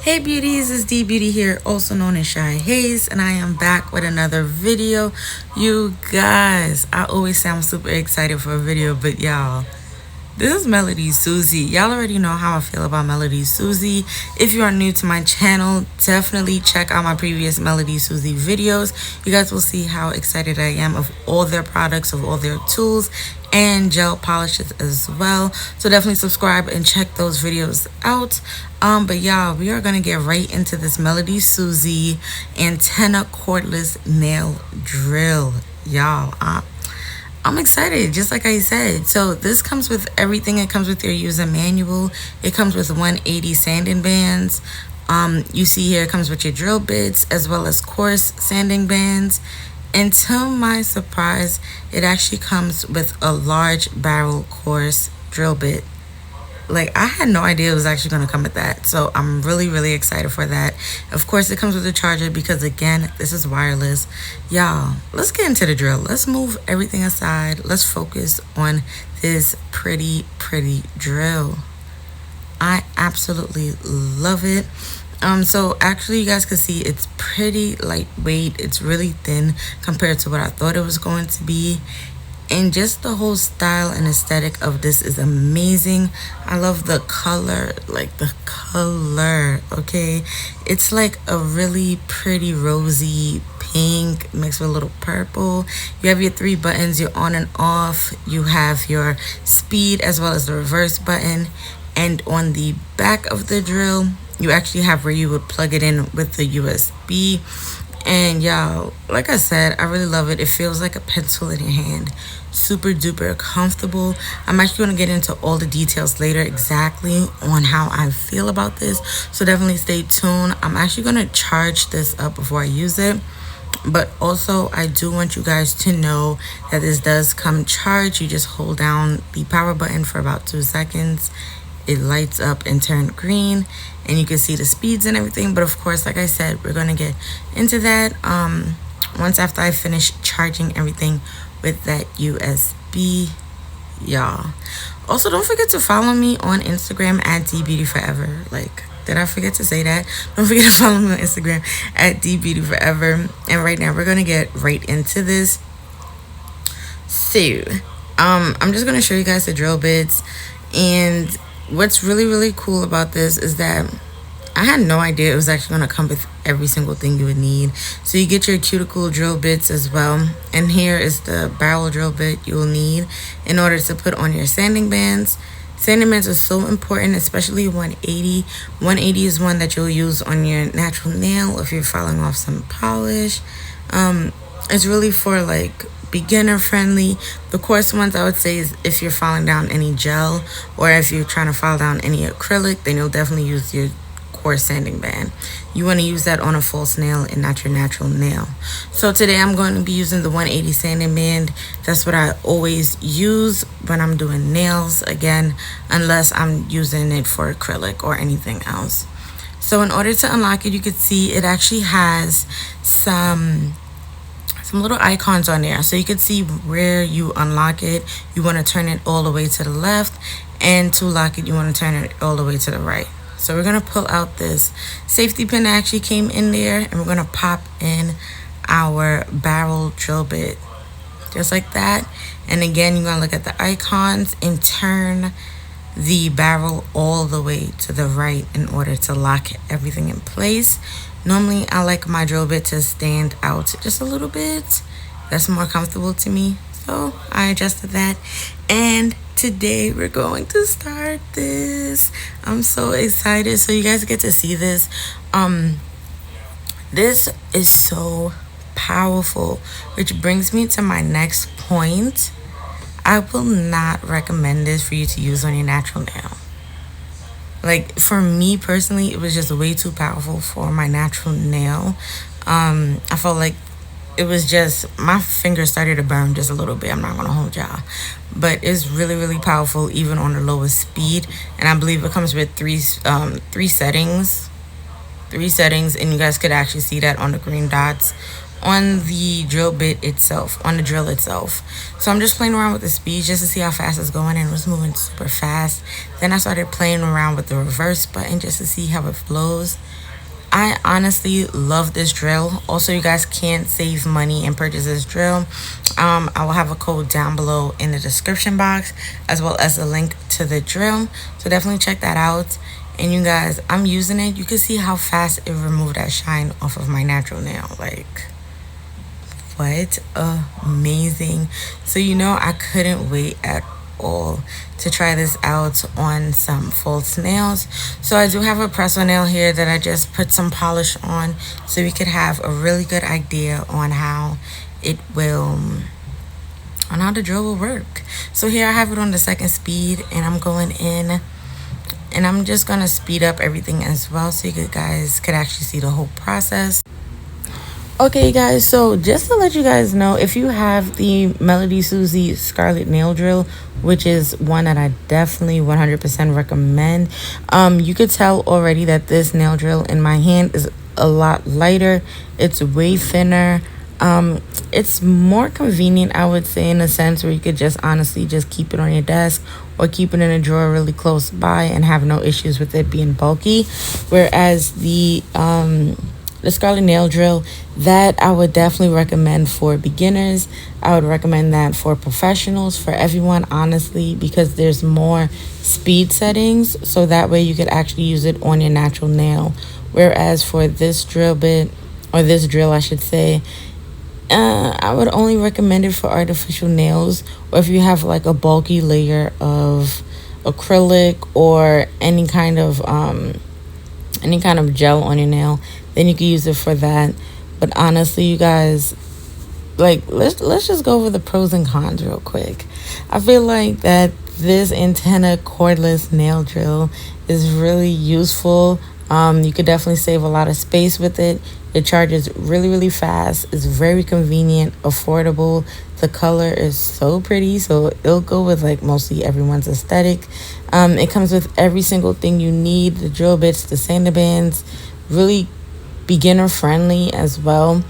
Hey beauties, it's D Beauty here, also known as Shy Haze, and I am back with another video. You guys, I always say I'm super excited for a video, but y'all, this is Melody Susie. Y'all already know how I feel about Melody Susie. If you are new to my channel, definitely check out my previous Melody Susie videos. You guys will see how excited I am of all their products, of all their tools and gel polishes as well. So definitely subscribe and check those videos out. But y'all, we are gonna get right into this Melody Susie Atena Cordless nail drill. Y'all, I'm excited, just like I said. So this comes with everything. It comes with your user manual. It comes with 180 sanding bands. You see here it comes with your drill bits as well as coarse sanding bands. And to my surprise, it actually comes with a large barrel coarse drill bit. Like, I had no idea it was actually going to come with that, so I'm really excited for that. Of course, it comes with a charger because, again, this is wireless. Y'all, let's get into the drill. Let's move everything aside. Let's focus on this pretty drill. I absolutely love it. So actually, you guys can see it's pretty lightweight. It's really thin compared to what I thought it was going to be. And just the whole style and aesthetic of this is amazing. I love the color, okay? It's like a really pretty rosy pink mixed with a little purple. You have your 3 buttons, your on and off. You have your speed as well as the reverse button. And on the back of the drill, you actually have where you would plug it in with the USB. And y'all, like I said, I really love it. It feels like a pencil in your hand. Super duper comfortable. I'm actually going to get into all the details later exactly on how I feel about this. So definitely stay tuned. I'm actually going to charge this up before I use it. But also, I do want you guys to know that this does come charged. You just hold down the power button for about 2 seconds. It lights up and turns green, and you can see the speeds and everything. But of course, like I said, we're gonna get into that once after I finish charging everything with that USB, y'all. Also, don't forget to follow me on Instagram at DBeautyForever. Like, did I forget to say that? Don't forget to follow me on Instagram at DBeautyForever. And right now, we're gonna get right into this. So, I'm just gonna show you guys the drill bits. And what's really cool about this is that I had no idea it was actually going to come with every single thing you would need. So you get your cuticle drill bits as well. And here is the barrel drill bit you will need in order to put on your sanding bands. Sanding bands are so important, especially 180. 180 is one that you'll use on your natural nail if you're filing off some polish. It's really for like beginner friendly. The coarse ones I would say is if you're filing down any gel or if you're trying to file down any acrylic, then you'll definitely use your coarse sanding band. You want to use that on a false nail and not your natural nail. So today I'm going to be using the 180 sanding band. That's what I always use when I'm doing nails, again, unless I'm using it for acrylic or anything else. So in order to unlock it, you can see it actually has some little icons on there, so you can see where you unlock it. You want to turn it all the way to the left, and to lock it you want to turn it all the way to the right. So we're going to pull out this safety pin that actually came in there, and we're going to pop in our barrel drill bit just like that. And again, you're going to look at the icons and turn the barrel all the way to the right in order to lock everything in place. Normally, I like my drill bit to stand out just a little bit. That's more comfortable to me. So I adjusted that. And today we're going to start this. I'm so excited. So you guys get to see this. This is so powerful, which brings me to my next point. I will not recommend this for you to use on your natural nail. Like, for me personally, it was just way too powerful for my natural nail. I felt like it was just, my fingers started to burn just a little bit. I'm not gonna hold y'all, but it's really powerful even on the lowest speed. And I believe it comes with three settings, and you guys could actually see that on the green dots on the drill bit itself, on the drill itself. So I'm just playing around with the speed just to see how fast it's going, and it was moving super fast. Then I started playing around with the reverse button just to see how it flows. I honestly love this drill. Also, you guys can save money and purchase this drill. I will have a code down below in the description box, as well as a link to the drill. So definitely check that out. And you guys, I'm using it. You can see how fast it removed that shine off of my natural nail. Like, what amazing. So I couldn't wait at all to try this out on some false nails. So I do have a press-on nail here that I just put some polish on, so we could have a really good idea on how it will, on how the drill will work. So here I have it on the second speed, and I'm going in, and I'm just gonna speed up everything as well, so you guys could actually see the whole process. Okay, guys, so just to let you guys know, if you have the Melody Susie Scarlet Nail Drill, which is one that I definitely 100% recommend, you could tell already that this nail drill in my hand is a lot lighter. It's way thinner. It's more convenient, I would say, in a sense where you could just honestly just keep it on your desk or keep it in a drawer really close by and have no issues with it being bulky. Whereas the Scarlet Nail Drill, that I would definitely recommend for beginners. I would recommend that for professionals, for everyone, honestly, because there's more speed settings, so that way you could actually use it on your natural nail. Whereas for this drill bit, or this drill I should say, I would only recommend it for artificial nails, or if you have like a bulky layer of acrylic or any kind of gel on your nail, then you can use it for that. But honestly, you guys, like, let's just go over the pros and cons real quick. I feel like that this Atena Cordless nail drill is really useful. You could definitely save a lot of space with it. It charges really fast. It's very convenient, affordable. The color is so pretty, so it'll go with like mostly everyone's aesthetic. It comes with every single thing you need: the drill bits, the sander bands, really beginner friendly as well.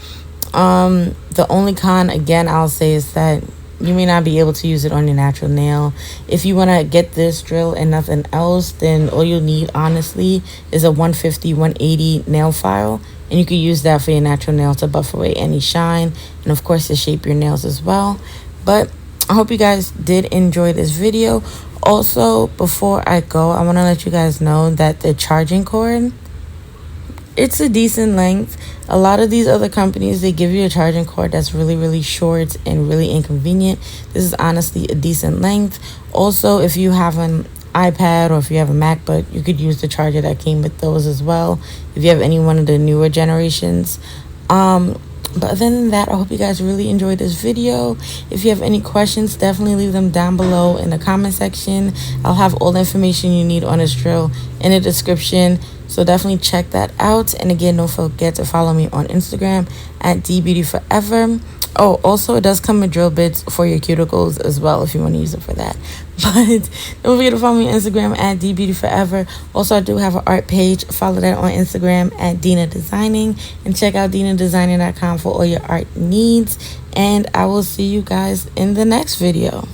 The only con, again, I'll say, is that you may not be able to use it on your natural nail. If you want to get this drill and nothing else, then all you'll need, honestly, is a 150, 180 nail file, and you can use that for your natural nail to buff away any shine, and of course to shape your nails as well. But I hope you guys did enjoy this video. Also, before I go, I want to let you guys know that the charging cord, it's a decent length. A lot of these other companies, they give you a charging cord that's really short and really inconvenient. This is honestly a decent length. Also, if you have an iPad or if you have a MacBook, you could use the charger that came with those as well, if you have any one of the newer generations. But other than that, I hope you guys really enjoyed this video. If you have any questions, definitely leave them down below in the comment section. I'll have all the information you need on this drill in the description, so definitely check that out. And again, don't forget to follow me on Instagram at DBeautyForever. Oh, also, it does come with drill bits for your cuticles as well if you want to use it for that. But don't forget to follow me on Instagram at DBeautyForever. Also, I do have an art page. Follow that on Instagram at Dina Designing. And check out DinaDesigning.com for all your art needs. And I will see you guys in the next video.